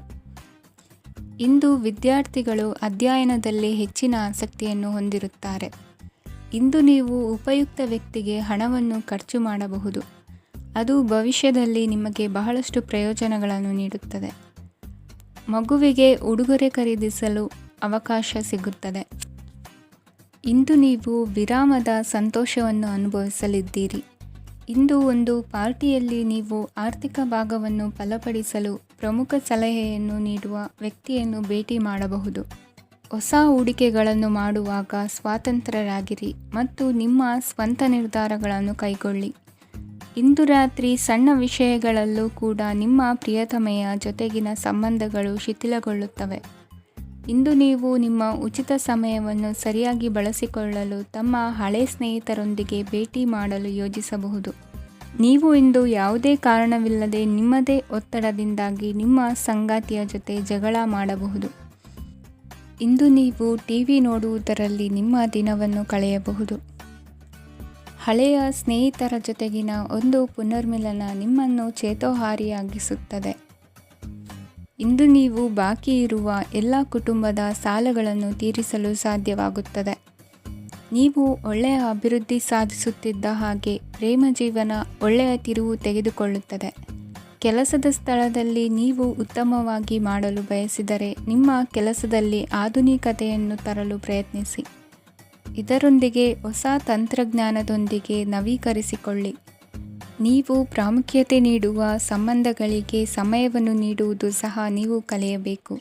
ಇಂದು ವಿದ್ಯಾರ್ಥಿಗಳು ಅಧ್ಯಯನದಲ್ಲಿ ಹೆಚ್ಚಿನ ಆಸಕ್ತಿಯನ್ನು ಹೊಂದಿರುತ್ತಾರೆ. ಇಂದು ನೀವು ಉಪಯುಕ್ತ ವ್ಯಕ್ತಿಗೆ ಹಣವನ್ನು ಖರ್ಚು ಮಾಡಬಹುದು. ಅದು ಭವಿಷ್ಯದಲ್ಲಿ ನಿಮಗೆ ಬಹಳಷ್ಟು ಪ್ರಯೋಜನಗಳನ್ನು ನೀಡುತ್ತದೆ. ಮಗುವಿಗೆ ಉಡುಗೊರೆ ಖರೀದಿಸಲು ಅವಕಾಶ ಸಿಗುತ್ತದೆ. ಇಂದು ನೀವು ವಿರಾಮದ ಸಂತೋಷವನ್ನು ಅನುಭವಿಸಲಿದ್ದೀರಿ. ಇಂದು ಒಂದು ಪಾರ್ಟಿಯಲ್ಲಿ ನೀವು ಆರ್ಥಿಕ ಭಾಗವನ್ನು ಬಲಪಡಿಸಲು ಪ್ರಮುಖ ಸಲಹೆಯನ್ನು ನೀಡುವ ವ್ಯಕ್ತಿಯನ್ನು ಭೇಟಿ ಮಾಡಬಹುದು. ಹೊಸ ಹೂಡಿಕೆಗಳನ್ನು ಮಾಡುವಾಗ ಸ್ವಾತಂತ್ರ್ಯರಾಗಿರಿ ಮತ್ತು ನಿಮ್ಮ ಸ್ವಂತ ನಿರ್ಧಾರಗಳನ್ನು ಕೈಗೊಳ್ಳಿ. ಇಂದು ರಾತ್ರಿ ಸಣ್ಣ ವಿಷಯಗಳಲ್ಲೂ ಕೂಡ ನಿಮ್ಮ ಪ್ರಿಯತಮೆಯ ಜೊತೆಗಿನ ಸಂಬಂಧಗಳು ಶಿಥಿಲಗೊಳ್ಳುತ್ತವೆ. ಇಂದು ನೀವು ನಿಮ್ಮ ಉಚಿತ ಸಮಯವನ್ನು ಸರಿಯಾಗಿ ಬಳಸಿಕೊಳ್ಳಲು ತಮ್ಮ ಹಳೆ ಸ್ನೇಹಿತರೊಂದಿಗೆ ಭೇಟಿ ಮಾಡಲು ಯೋಜಿಸಬಹುದು. ನೀವು ಇಂದು ಯಾವುದೇ ಕಾರಣವಿಲ್ಲದೆ ನಿಮ್ಮದೇ ಒತ್ತಡದಿಂದಾಗಿ ನಿಮ್ಮ ಸಂಗಾತಿಯ ಜೊತೆ ಜಗಳ ಮಾಡಬಹುದು. ಇಂದು ನೀವು ಟಿವಿ ನೋಡುವುದರಲ್ಲಿ ನಿಮ್ಮ ದಿನವನ್ನು ಕಳೆಯಬಹುದು. ಹಳೆಯ ಸ್ನೇಹಿತರ ಜೊತೆಗಿನ ಒಂದು ಪುನರ್ಮಿಲನ ನಿಮ್ಮನ್ನು ಚೇತೋಹಾರಿಯಾಗಿಸುತ್ತದೆ. ಇಂದು ನೀವು ಬಾಕಿ ಇರುವ ಎಲ್ಲ ಕುಟುಂಬದ ಸಾಲಗಳನ್ನು ತೀರಿಸಲು ಸಾಧ್ಯವಾಗುತ್ತದೆ. ನೀವು ಒಳ್ಳೆಯ ಅಭಿವೃದ್ಧಿ ಸಾಧಿಸುತ್ತಿದ್ದ ಹಾಗೆ ಪ್ರೇಮ ಜೀವನ ಒಳ್ಳೆಯ ತಿರುವು ತೆಗೆದುಕೊಳ್ಳುತ್ತದೆ. ಕೆಲಸದ ಸ್ಥಳದಲ್ಲಿ ನೀವು ಉತ್ತಮವಾಗಿ ಮಾಡಲು ಬಯಸಿದರೆ ನಿಮ್ಮ ಕೆಲಸದಲ್ಲಿ ಆಧುನಿಕತೆಯನ್ನು ತರಲು ಪ್ರಯತ್ನಿಸಿ. ಇದರೊಂದಿಗೆ ಹೊಸ ತಂತ್ರಜ್ಞಾನದೊಂದಿಗೆ ನವೀಕರಿಸಿಕೊಳ್ಳಿ. ನೀವು ಪ್ರಾಮುಖ್ಯತೆ ನೀಡುವ ಸಂಬಂಧಗಳಿಗೆ ಸಮಯವನ್ನು ನೀಡುವುದು ಸಹ ನೀವು ಕಲಿಯಬೇಕು.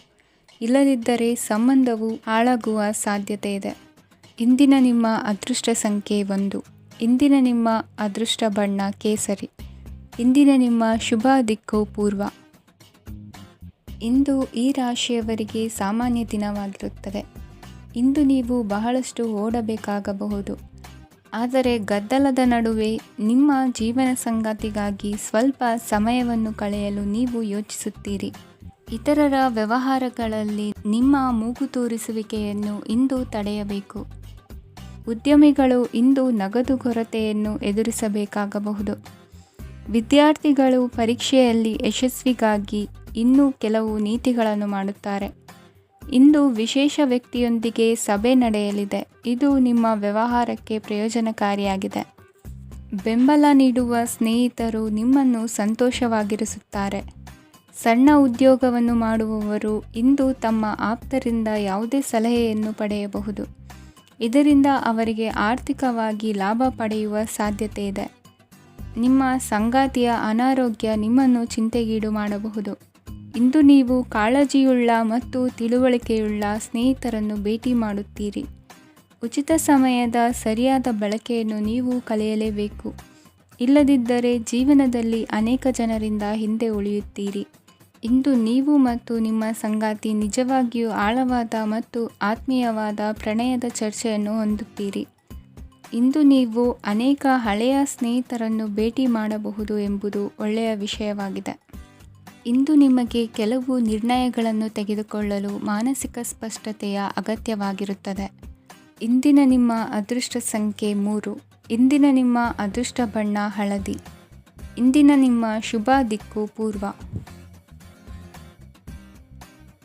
ಇಲ್ಲದಿದ್ದರೆ ಸಂಬಂಧವು ಹಾಳಾಗುವ ಸಾಧ್ಯತೆ ಇದೆ. ಇಂದಿನ ನಿಮ್ಮ ಅದೃಷ್ಟ ಸಂಖ್ಯೆ 1. ಇಂದಿನ ನಿಮ್ಮ ಅದೃಷ್ಟ ಬಣ್ಣ ಕೇಸರಿ. ಇಂದಿನ ನಿಮ್ಮ ಶುಭ ದಿಕ್ಕು ಪೂರ್ವ. ಇಂದು ಈ ರಾಶಿಯವರಿಗೆ ಸಾಮಾನ್ಯ ದಿನವಾಗಿರುತ್ತದೆ. ಇಂದು ನೀವು ಬಹಳಷ್ಟು ಓಡಬೇಕಾಗಬಹುದು. ಆದರೆ ಗದ್ದಲದ ನಡುವೆ ನಿಮ್ಮ ಜೀವನ ಸಂಗಾತಿಗಾಗಿ ಸ್ವಲ್ಪ ಸಮಯವನ್ನು ಕಳೆಯಲು ನೀವು ಯೋಚಿಸುತ್ತೀರಿ. ಇತರರ ವ್ಯವಹಾರಗಳಲ್ಲಿ ನಿಮ್ಮ ಮೂಗು ತೂರಿಸುವಿಕೆಯನ್ನು ಇಂದು ತಡೆಯಬೇಕು. ಉದ್ಯಮಿಗಳು ಇಂದು ನಗದು ಕೊರತೆಯನ್ನು ಎದುರಿಸಬೇಕಾಗಬಹುದು. ವಿದ್ಯಾರ್ಥಿಗಳು ಪರೀಕ್ಷೆಯಲ್ಲಿ ಯಶಸ್ವಿಗಾಗಿ ಇನ್ನೂ ಕೆಲವು ನೀತಿಗಳನ್ನು ಮಾಡುತ್ತಾರೆ. ಇಂದು ವಿಶೇಷ ವ್ಯಕ್ತಿಯೊಂದಿಗೆ ಸಭೆ ನಡೆಯಲಿದೆ. ಇದು ನಿಮ್ಮ ವ್ಯವಹಾರಕ್ಕೆ ಪ್ರಯೋಜನಕಾರಿಯಾಗಿದೆ. ಬೆಂಬಲ ನೀಡುವ ಸ್ನೇಹಿತರು ನಿಮ್ಮನ್ನು ಸಂತೋಷವಾಗಿರಿಸುತ್ತಾರೆ. ಸಣ್ಣ ಉದ್ಯೋಗವನ್ನು ಮಾಡುವವರು ಇಂದು ತಮ್ಮ ಆಪ್ತರಿಂದ ಯಾವುದೇ ಸಲಹೆಯನ್ನು ಪಡೆಯಬಹುದು. ಇದರಿಂದ ಅವರಿಗೆ ಆರ್ಥಿಕವಾಗಿ ಲಾಭ ಪಡೆಯುವ ಸಾಧ್ಯತೆ ಇದೆ. ನಿಮ್ಮ ಸಂಗಾತಿಯ ಅನಾರೋಗ್ಯ ನಿಮ್ಮನ್ನು ಚಿಂತೆಗೀಡು ಮಾಡಬಹುದು. ಇಂದು ನೀವು ಕಾಳಜಿಯುಳ್ಳ ಮತ್ತು ತಿಳುವಳಿಕೆಯುಳ್ಳ ಸ್ನೇಹಿತರನ್ನು ಭೇಟಿ ಮಾಡುತ್ತೀರಿ. ಉಚಿತ ಸಮಯದ ಸರಿಯಾದ ಬಳಕೆಯನ್ನು ನೀವು ಕಲಿಯಲೇಬೇಕು. ಇಲ್ಲದಿದ್ದರೆ ಜೀವನದಲ್ಲಿ ಅನೇಕ ಜನರಿಂದ ಹಿಂದೆ ಉಳಿಯುತ್ತೀರಿ. ಇಂದು ನೀವು ಮತ್ತು ನಿಮ್ಮ ಸಂಗಾತಿ ನಿಜವಾಗಿಯೂ ಆಳವಾದ ಮತ್ತು ಆತ್ಮೀಯವಾದ ಪ್ರಣಯದ ಚರ್ಚೆಯನ್ನು ಹೊಂದುತ್ತೀರಿ. ಇಂದು ನೀವು ಅನೇಕ ಹಳೆಯ ಸ್ನೇಹಿತರನ್ನು ಭೇಟಿ ಮಾಡಬಹುದು ಎಂಬುದು ಒಳ್ಳೆಯ ವಿಷಯವಾಗಿದೆ. ಇಂದು ನಿಮಗೆ ಕೆಲವು ನಿರ್ಣಯಗಳನ್ನು ತೆಗೆದುಕೊಳ್ಳಲು ಮಾನಸಿಕ ಸ್ಪಷ್ಟತೆಯ ಅಗತ್ಯವಾಗಿರುತ್ತದೆ. ಇಂದಿನ ನಿಮ್ಮ ಅದೃಷ್ಟ ಸಂಖ್ಯೆ 3. ಇಂದಿನ ನಿಮ್ಮ ಅದೃಷ್ಟ ಬಣ್ಣ ಹಳದಿ. ಇಂದಿನ ನಿಮ್ಮ ಶುಭ ದಿಕ್ಕು ಪೂರ್ವ.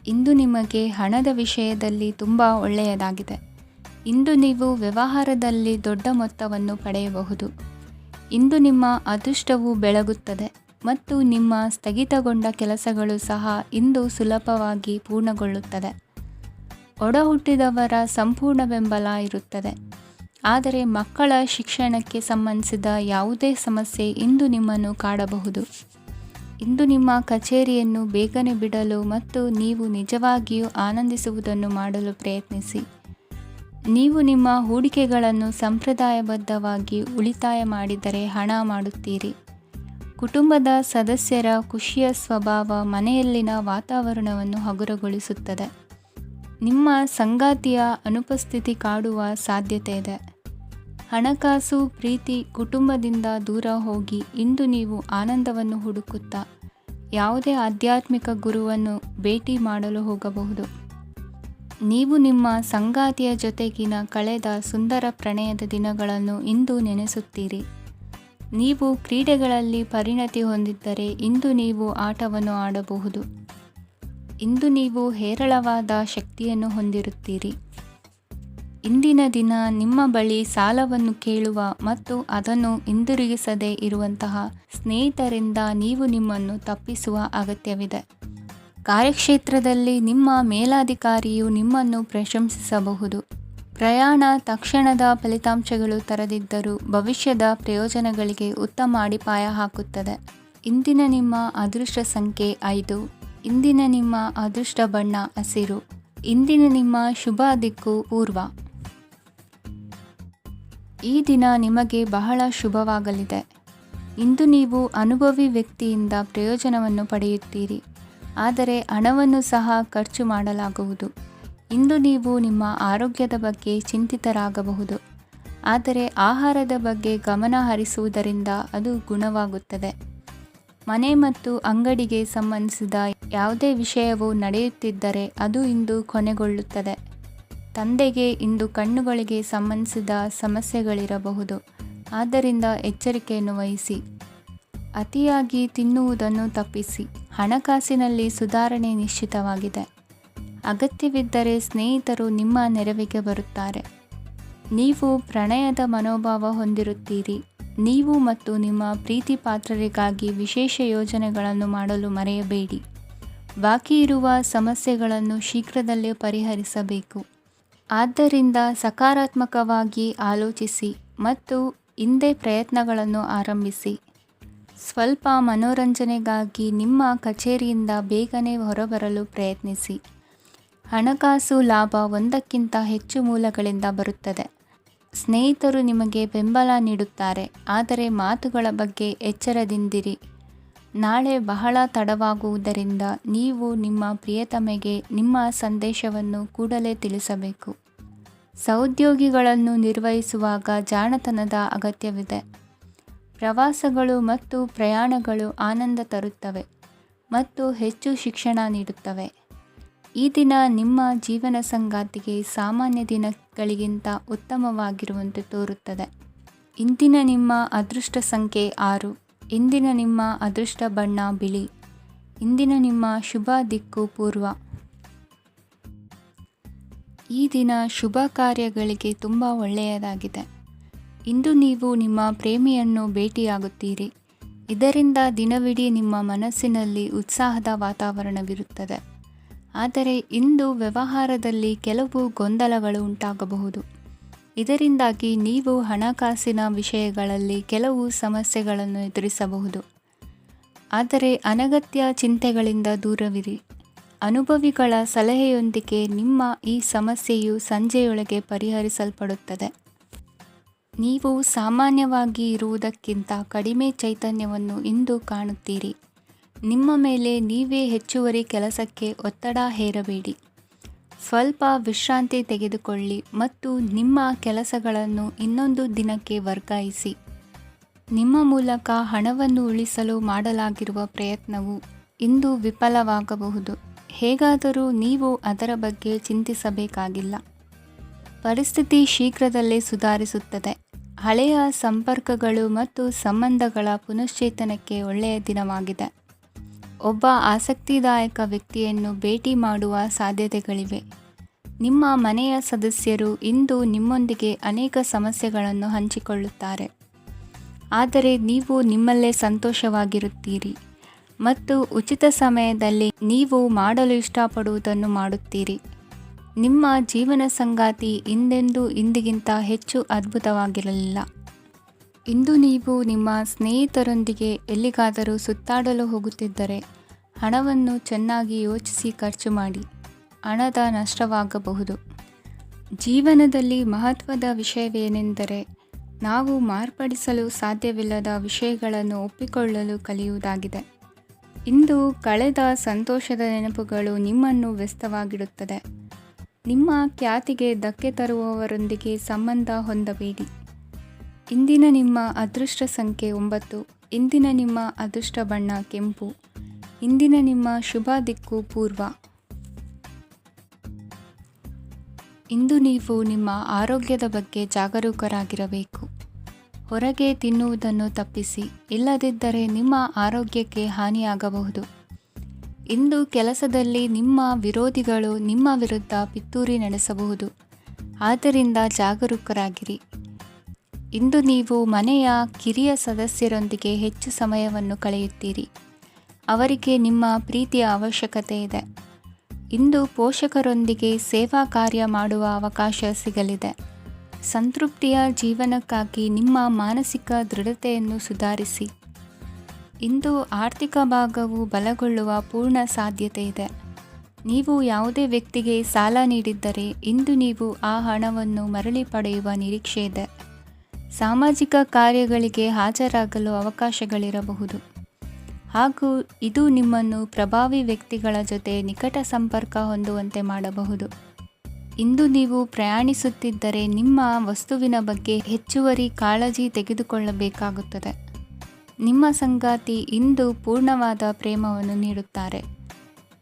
ಇಂದು ನಿಮಗೆ ಹಣದ ವಿಷಯದಲ್ಲಿ ತುಂಬ ಒಳ್ಳೆಯದಾಗಿದೆ. ಇಂದು ನೀವು ವ್ಯವಹಾರದಲ್ಲಿ ದೊಡ್ಡ ಮೊತ್ತವನ್ನು ಪಡೆಯಬಹುದು. ಇಂದು ನಿಮ್ಮ ಅದೃಷ್ಟವು ಬೆಳಗುತ್ತದೆ ಮತ್ತು ನಿಮ್ಮ ಸ್ಥಗಿತಗೊಂಡ ಕೆಲಸಗಳು ಸಹ ಇಂದು ಸುಲಭವಾಗಿ ಪೂರ್ಣಗೊಳ್ಳುತ್ತದೆ. ಒಡಹುಟ್ಟಿದವರ ಸಂಪೂರ್ಣ ಬೆಂಬಲ ಇರುತ್ತದೆ. ಆದರೆ ಮಕ್ಕಳ ಶಿಕ್ಷಣಕ್ಕೆ ಸಂಬಂಧಿಸಿದ ಯಾವುದೇ ಸಮಸ್ಯೆ ಇಂದು ನಿಮ್ಮನ್ನು ಕಾಡಬಹುದು. ಇಂದು ನಿಮ್ಮ ಕಚೇರಿಯನ್ನು ಬೇಗನೆ ಬಿಡಲು ಮತ್ತು ನೀವು ನಿಜವಾಗಿಯೂ ಆನಂದಿಸುವುದನ್ನು ಮಾಡಲು ಪ್ರಯತ್ನಿಸಿ. ನೀವು ನಿಮ್ಮ ಹೂಡಿಕೆಗಳನ್ನು ಸಂಪ್ರದಾಯಬದ್ಧವಾಗಿ ಉಳಿತಾಯ ಮಾಡಿದರೆ ಹಣ ಮಾಡುತ್ತೀರಿ. ಕುಟುಂಬದ ಸದಸ್ಯರ ಖುಷಿಯ ಸ್ವಭಾವ ಮನೆಯಲ್ಲಿನ ವಾತಾವರಣವನ್ನು ಹಗುರಗೊಳಿಸುತ್ತದೆ. ನಿಮ್ಮ ಸಂಗಾತಿಯ ಅನುಪಸ್ಥಿತಿ ಕಾಡುವ ಸಾಧ್ಯತೆ ಇದೆ. ಹಣಕಾಸು, ಪ್ರೀತಿ, ಕುಟುಂಬದಿಂದ ದೂರ ಹೋಗಿ ಇಂದು ನೀವು ಆನಂದವನ್ನು ಹುಡುಕುತ್ತಾ ಯಾವುದೇ ಆಧ್ಯಾತ್ಮಿಕ ಗುರುವನ್ನು ಭೇಟಿ ಮಾಡಲು ಹೋಗಬಹುದು. ನೀವು ನಿಮ್ಮ ಸಂಗಾತಿಯ ಜೊತೆಗಿನ ಕಳೆದ ಸುಂದರ ಪ್ರಣಯದ ದಿನಗಳನ್ನು ಇಂದು ನೆನೆಸುತ್ತೀರಿ. ನೀವು ಕ್ರೀಡೆಗಳಲ್ಲಿ ಪರಿಣತಿ ಹೊಂದಿದ್ದರೆ ಇಂದು ನೀವು ಆಟವನ್ನು ಆಡಬಹುದು. ಇಂದು ನೀವು ಹೇರಳವಾದ ಶಕ್ತಿಯನ್ನು ಹೊಂದಿರುತ್ತೀರಿ. ಇಂದಿನ ದಿನ ನಿಮ್ಮ ಬಳಿ ಸಾಲವನ್ನು ಕೇಳುವ ಮತ್ತು ಅದನ್ನು ಹಿಂದಿರುಗಿಸದೇ ಇರುವಂತಹ ಸ್ನೇಹಿತರಿಂದ ನೀವು ನಿಮ್ಮನ್ನು ತಪ್ಪಿಸುವ ಅಗತ್ಯವಿದೆ. ಕಾರ್ಯಕ್ಷೇತ್ರದಲ್ಲಿ ನಿಮ್ಮ ಮೇಲಾಧಿಕಾರಿಯು ನಿಮ್ಮನ್ನು ಪ್ರಶಂಸಿಸಬಹುದು. ಪ್ರಯಾಣ ತಕ್ಷಣದ ಫಲಿತಾಂಶಗಳು ತರದಿದ್ದರೂ ಭವಿಷ್ಯದ ಪ್ರಯೋಜನಗಳಿಗೆ ಉತ್ತಮ ಅಡಿಪಾಯ ಹಾಕುತ್ತದೆ. ಇಂದಿನ ನಿಮ್ಮ ಅದೃಷ್ಟ ಸಂಖ್ಯೆ 5. ಇಂದಿನ ನಿಮ್ಮ ಅದೃಷ್ಟ ಬಣ್ಣ ಹಸಿರು. ಇಂದಿನ ನಿಮ್ಮ ಶುಭ ದಿಕ್ಕು ಪೂರ್ವ. ಈ ದಿನ ನಿಮಗೆ ಬಹಳ ಶುಭವಾಗಲಿದೆ. ಇಂದು ನೀವು ಅನುಭವಿ ವ್ಯಕ್ತಿಯಿಂದ ಪ್ರಯೋಜನವನ್ನು ಪಡೆಯುತ್ತೀರಿ. ಆದರೆ ಹಣವನ್ನು ಸಹ ಖರ್ಚು ಮಾಡಲಾಗುವುದು. ಇಂದು ನೀವು ನಿಮ್ಮ ಆರೋಗ್ಯದ ಬಗ್ಗೆ ಚಿಂತಿತರಾಗಬಹುದು. ಆದರೆ ಆಹಾರದ ಬಗ್ಗೆ ಗಮನ ಹರಿಸುವುದರಿಂದ ಅದು ಗುಣವಾಗುತ್ತದೆ. ಮನೆ ಮತ್ತು ಅಂಗಡಿಗೆ ಸಂಬಂಧಿಸಿದ ಯಾವುದೇ ವಿಷಯವು ನಡೆಯುತ್ತಿದ್ದರೆ ಅದು ಇಂದು ಕೊನೆಗೊಳ್ಳುತ್ತದೆ. ತಂದೆಗೆ ಇಂದು ಕಣ್ಣುಗಳಿಗೆ ಸಂಬಂಧಿಸಿದ ಸಮಸ್ಯೆಗಳಿರಬಹುದು. ಆದ್ದರಿಂದ ಎಚ್ಚರಿಕೆಯನ್ನು ವಹಿಸಿ. ಅತಿಯಾಗಿ ತಿನ್ನುವುದನ್ನು ತಪ್ಪಿಸಿ. ಹಣಕಾಸಿನಲ್ಲಿ ಸುಧಾರಣೆ ನಿಶ್ಚಿತವಾಗಿದೆ. ಅಗತ್ಯವಿದ್ದರೆ ಸ್ನೇಹಿತರು ನಿಮ್ಮ ನೆರವಿಗೆ ಬರುತ್ತಾರೆ. ನೀವು ಪ್ರಣಯದ ಮನೋಭಾವ ಹೊಂದಿರುತ್ತೀರಿ. ನೀವು ಮತ್ತು ನಿಮ್ಮ ಪ್ರೀತಿ ಪಾತ್ರರಿಗಾಗಿ ವಿಶೇಷ ಯೋಜನೆಗಳನ್ನು ಮಾಡಲು ಮರೆಯಬೇಡಿ. ಬಾಕಿ ಇರುವ ಸಮಸ್ಯೆಗಳನ್ನು ಶೀಘ್ರದಲ್ಲೇ ಪರಿಹರಿಸಬೇಕು. ಆದ್ದರಿಂದ ಸಕಾರಾತ್ಮಕವಾಗಿ ಆಲೋಚಿಸಿ ಮತ್ತು ಇಂದೇ ಪ್ರಯತ್ನಗಳನ್ನು ಆರಂಭಿಸಿ. ಸ್ವಲ್ಪ ಮನೋರಂಜನೆಗಾಗಿ ನಿಮ್ಮ ಕಚೇರಿಯಿಂದ ಬೇಗನೆ ಹೊರಬರಲು ಪ್ರಯತ್ನಿಸಿ. ಹಣಕಾಸು ಲಾಭ ಒಂದಕ್ಕಿಂತ ಹೆಚ್ಚು ಮೂಲಗಳಿಂದ ಬರುತ್ತದೆ. ಸ್ನೇಹಿತರು ನಿಮಗೆ ಬೆಂಬಲ ನೀಡುತ್ತಾರೆ, ಆದರೆ ಮಾತುಗಳ ಬಗ್ಗೆ ಎಚ್ಚರದಿಂದಿರಿ. ನಾಳೆ ಬಹಳ ತಡವಾಗುವುದರಿಂದ ನೀವು ನಿಮ್ಮ ಪ್ರಿಯತಮೆಗೆ ನಿಮ್ಮ ಸಂದೇಶವನ್ನು ಕೂಡಲೇ ತಿಳಿಸಬೇಕು. ಸಹೋದ್ಯೋಗಿಗಳನ್ನು ನಿರ್ವಹಿಸುವಾಗ ಜಾಣತನದ ಅಗತ್ಯವಿದೆ. ಪ್ರವಾಸಗಳು ಮತ್ತು ಪ್ರಯಾಣಗಳು ಆನಂದ ತರುತ್ತವೆ ಮತ್ತು ಹೆಚ್ಚು ಶಿಕ್ಷಣ ನೀಡುತ್ತವೆ. ಈ ದಿನ ನಿಮ್ಮ ಜೀವನ ಸಂಗಾತಿಗೆ ಸಾಮಾನ್ಯ ದಿನಗಳಿಗಿಂತ ಉತ್ತಮವಾಗಿರುವಂತೆ ತೋರುತ್ತದೆ. ಇಂದಿನ ನಿಮ್ಮ ಅದೃಷ್ಟ ಸಂಖ್ಯೆ 6. ಇಂದಿನ ನಿಮ್ಮ ಅದೃಷ್ಟ ಬಣ್ಣ ಬಿಳಿ. ಇಂದಿನ ನಿಮ್ಮ ಶುಭ ದಿಕ್ಕು ಪೂರ್ವ. ಈ ದಿನ ಶುಭ ಕಾರ್ಯಗಳಿಗೆ ತುಂಬ ಒಳ್ಳೆಯದಾಗಿದೆ. ಇಂದು ನೀವು ನಿಮ್ಮ ಪ್ರೇಮಿಯನ್ನು ಭೇಟಿಯಾಗುತ್ತೀರಿ. ಇದರಿಂದ ದಿನವಿಡೀ ನಿಮ್ಮ ಮನಸ್ಸಿನಲ್ಲಿ ಉತ್ಸಾಹದ ವಾತಾವರಣವಿರುತ್ತದೆ. ಆದರೆ ಇಂದು ವ್ಯವಹಾರದಲ್ಲಿ ಕೆಲವು ಗೊಂದಲಗಳು ಉಂಟಾಗಬಹುದು. ಇದರಿಂದಾಗಿ ನೀವು ಹಣಕಾಸಿನ ವಿಷಯಗಳಲ್ಲಿ ಕೆಲವು ಸಮಸ್ಯೆಗಳನ್ನು ಎದುರಿಸಬಹುದು. ಆದರೆ ಅನಗತ್ಯ ಚಿಂತೆಗಳಿಂದ ದೂರವಿರಿ. ಅನುಭವಿಗಳ ಸಲಹೆಯೊಂದಿಗೆ ನಿಮ್ಮ ಈ ಸಮಸ್ಯೆಯು ಸಂಜೆಯೊಳಗೆ ಪರಿಹರಿಸಲ್ಪಡುತ್ತದೆ. ನೀವು ಸಾಮಾನ್ಯವಾಗಿ ಇರುವುದಕ್ಕಿಂತ ಕಡಿಮೆ ಚೈತನ್ಯವನ್ನು ಇಂದು ಕಾಣುತ್ತೀರಿ. ನಿಮ್ಮ ಮೇಲೆ ನೀವೇ ಹೆಚ್ಚುವರಿ ಕೆಲಸಕ್ಕೆ ಒತ್ತಡ ಹೇರಬೇಡಿ. ಸ್ವಲ್ಪ ವಿಶ್ರಾಂತಿ ತೆಗೆದುಕೊಳ್ಳಿ ಮತ್ತು ನಿಮ್ಮ ಕೆಲಸಗಳನ್ನು ಇನ್ನೊಂದು ದಿನಕ್ಕೆ ವರ್ಗಾಯಿಸಿ. ನಿಮ್ಮ ಮೂಲಕ ಹಣವನ್ನು ಉಳಿಸಲು ಮಾಡಲಾಗಿರುವ ಪ್ರಯತ್ನವು ಇಂದು ವಿಫಲವಾಗಬಹುದು. ಹೇಗಾದರೂ ನೀವು ಅದರ ಬಗ್ಗೆ ಚಿಂತಿಸಬೇಕಾಗಿಲ್ಲ. ಪರಿಸ್ಥಿತಿ ಶೀಘ್ರದಲ್ಲೇ ಸುಧಾರಿಸುತ್ತದೆ. ಹಳೆಯ ಸಂಪರ್ಕಗಳು ಮತ್ತು ಸಂಬಂಧಗಳ ಪುನಶ್ಚೇತನಕ್ಕೆ ಒಳ್ಳೆಯ ದಿನವಾಗಿದೆ. ಒಬ್ಬ ಆಸಕ್ತಿದಾಯಕ ವ್ಯಕ್ತಿಯನ್ನು ಭೇಟಿ ಮಾಡುವ ಸಾಧ್ಯತೆಗಳಿವೆ. ನಿಮ್ಮ ಮನೆಯ ಸದಸ್ಯರು ಇಂದು ನಿಮ್ಮೊಂದಿಗೆ ಅನೇಕ ಸಮಸ್ಯೆಗಳನ್ನು ಹಂಚಿಕೊಳ್ಳುತ್ತಾರೆ. ಆದರೆ ನೀವು ನಿಮ್ಮಲ್ಲೇ ಸಂತೋಷವಾಗಿರುತ್ತೀರಿ ಮತ್ತು ಉಚಿತ ಸಮಯದಲ್ಲಿ ನೀವು ಮಾಡಲು ಇಷ್ಟಪಡುವುದನ್ನು ಮಾಡುತ್ತೀರಿ. ನಿಮ್ಮ ಜೀವನ ಸಂಗಾತಿ ಇಂದಿಗಿಂತ ಹೆಚ್ಚು ಅದ್ಭುತವಾಗಿರಲಿಲ್ಲ. ಇಂದು ನೀವು ನಿಮ್ಮ ಸ್ನೇಹಿತರೊಂದಿಗೆ ಎಲ್ಲಿಗಾದರೂ ಸುತ್ತಾಡಲು ಹೋಗುತ್ತಿದ್ದರೆ ಹಣವನ್ನು ಚೆನ್ನಾಗಿ ಯೋಚಿಸಿ ಖರ್ಚು ಮಾಡಿ. ಹಣದ ನಷ್ಟವಾಗಬಹುದು. ಜೀವನದಲ್ಲಿ ಮಹತ್ವದ ವಿಷಯವೇನೆಂದರೆ ನಾವು ಮಾರ್ಪಡಿಸಲು ಸಾಧ್ಯವಿಲ್ಲದ ವಿಷಯಗಳನ್ನು ಒಪ್ಪಿಕೊಳ್ಳಲು ಕಲಿಯುವುದಾಗಿದೆ. ಇಂದು ಕಳೆದ ಸಂತೋಷದ ನೆನಪುಗಳು ನಿಮ್ಮನ್ನು ವ್ಯಸ್ತವಾಗಿಡುತ್ತದೆ. ನಿಮ್ಮ ಖ್ಯಾತಿಗೆ ಧಕ್ಕೆ ತರುವವರೊಂದಿಗೆ ಸಂಬಂಧ ಹೊಂದಬೇಡಿ. ಇಂದಿನ ನಿಮ್ಮ ಅದೃಷ್ಟ ಸಂಖ್ಯೆ 9. ಇಂದಿನ ನಿಮ್ಮ ಅದೃಷ್ಟ ಬಣ್ಣ ಕೆಂಪು. ಇಂದಿನ ನಿಮ್ಮ ಶುಭ ದಿಕ್ಕು ಪೂರ್ವ. ಇಂದು ನೀವು ನಿಮ್ಮ ಆರೋಗ್ಯದ ಬಗ್ಗೆ ಜಾಗರೂಕರಾಗಿರಬೇಕು. ಹೊರಗೆ ತಿನ್ನುವುದನ್ನು ತಪ್ಪಿಸಿ, ಇಲ್ಲದಿದ್ದರೆ ನಿಮ್ಮ ಆರೋಗ್ಯಕ್ಕೆ ಹಾನಿಯಾಗಬಹುದು. ಇಂದು ಕೆಲಸದಲ್ಲಿ ನಿಮ್ಮ ವಿರೋಧಿಗಳು ನಿಮ್ಮ ವಿರುದ್ಧ ಪಿತೂರಿ ನಡೆಸಬಹುದು. ಆದ್ದರಿಂದ ಜಾಗರೂಕರಾಗಿರಿ. ಇಂದು ನೀವು ಮನೆಯ ಕಿರಿಯ ಸದಸ್ಯರೊಂದಿಗೆ ಹೆಚ್ಚು ಸಮಯವನ್ನು ಕಳೆಯುತ್ತೀರಿ. ಅವರಿಗೆ ನಿಮ್ಮ ಪ್ರೀತಿಯ ಅವಶ್ಯಕತೆ ಇದೆ. ಇಂದು ಪೋಷಕರೊಂದಿಗೆ ಸೇವಾ ಕಾರ್ಯ ಮಾಡುವ ಅವಕಾಶ ಸಿಗಲಿದೆ. ಸಂತೃಪ್ತಿಯ ಜೀವನಕ್ಕಾಗಿ ನಿಮ್ಮ ಮಾನಸಿಕ ದೃಢತೆಯನ್ನು ಸುಧಾರಿಸಿ. ಇಂದು ಆರ್ಥಿಕ ಭಾಗವು ಬಲಗೊಳ್ಳುವ ಪೂರ್ಣ ಸಾಧ್ಯತೆ ಇದೆ. ನೀವು ಯಾವುದೇ ವ್ಯಕ್ತಿಗೆ ಸಾಲ ನೀಡಿದ್ದರೆ ಇಂದು ನೀವು ಆ ಹಣವನ್ನು ಮರಳಿ ಪಡೆಯುವ ನಿರೀಕ್ಷೆ ಇದೆ. ಸಾಮಾಜಿಕ ಕಾರ್ಯಗಳಿಗೆ ಹಾಜರಾಗಲು ಅವಕಾಶಗಳಿರಬಹುದು. ಹಾಗೂ ಇದು ನಿಮ್ಮನ್ನು ಪ್ರಭಾವಿ ವ್ಯಕ್ತಿಗಳ ಜೊತೆ ನಿಕಟ ಸಂಪರ್ಕ ಹೊಂದುವಂತೆ ಮಾಡಬಹುದು. ಇಂದು ನೀವು ಪ್ರಯಾಣಿಸುತ್ತಿದ್ದರೆ ನಿಮ್ಮ ವಸ್ತುವಿನ ಬಗ್ಗೆ ಹೆಚ್ಚುವರಿ ಕಾಳಜಿ ತೆಗೆದುಕೊಳ್ಳಬೇಕಾಗುತ್ತದೆ. ನಿಮ್ಮ ಸಂಗಾತಿ ಇಂದು ಪೂರ್ಣವಾದ ಪ್ರೇಮವನ್ನು ನೀಡುತ್ತಾರೆ.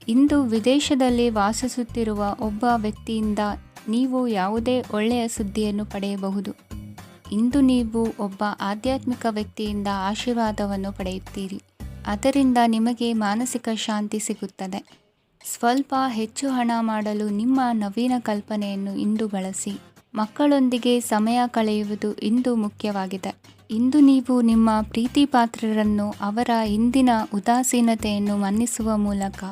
ಇಂದು ವಿದೇಶದಲ್ಲಿ ವಾಸಿಸುತ್ತಿರುವ ಒಬ್ಬ ವ್ಯಕ್ತಿಯಿಂದ ನೀವು ಯಾವುದೇ ಒಳ್ಳೆಯ ಸುದ್ದಿಯನ್ನು ಪಡೆಯಬಹುದು. ಇಂದು ನೀವು ಒಬ್ಬ ಆಧ್ಯಾತ್ಮಿಕ ವ್ಯಕ್ತಿಯಿಂದ ಆಶೀರ್ವಾದವನ್ನು ಪಡೆಯುತ್ತೀರಿ. ಅದರಿಂದ ನಿಮಗೆ ಮಾನಸಿಕ ಶಾಂತಿ ಸಿಗುತ್ತದೆ. ಸ್ವಲ್ಪ ಹೆಚ್ಚು ಹಣ ಮಾಡಲು ನಿಮ್ಮ ನವೀನ ಕಲ್ಪನೆಯನ್ನು ಇಂದು ಬಳಸಿ. ಮಕ್ಕಳೊಂದಿಗೆ ಸಮಯ ಕಳೆಯುವುದು ಇಂದು ಮುಖ್ಯವಾಗಿದೆ. ಇಂದು ನೀವು ನಿಮ್ಮ ಪ್ರೀತಿ ಪಾತ್ರರನ್ನು ಅವರ ಇಂದಿನ ಉದಾಸೀನತೆಯನ್ನು ಮನ್ನಿಸುವ ಮೂಲಕ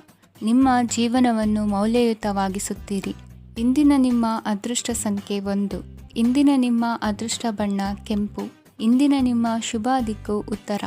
ನಿಮ್ಮ ಜೀವನವನ್ನು ಮೌಲ್ಯಯುತವಾಗಿಸುತ್ತೀರಿ. ಇಂದಿನ ನಿಮ್ಮ ಅದೃಷ್ಟ ಸಂಖ್ಯೆ 1. ಇಂದಿನ ನಿಮ್ಮ ಅದೃಷ್ಟ ಬಣ್ಣ ಕೆಂಪು. ಇಂದಿನ ನಿಮ್ಮ ಶುಭ ದಿಕ್ಕು ಉತ್ತರ.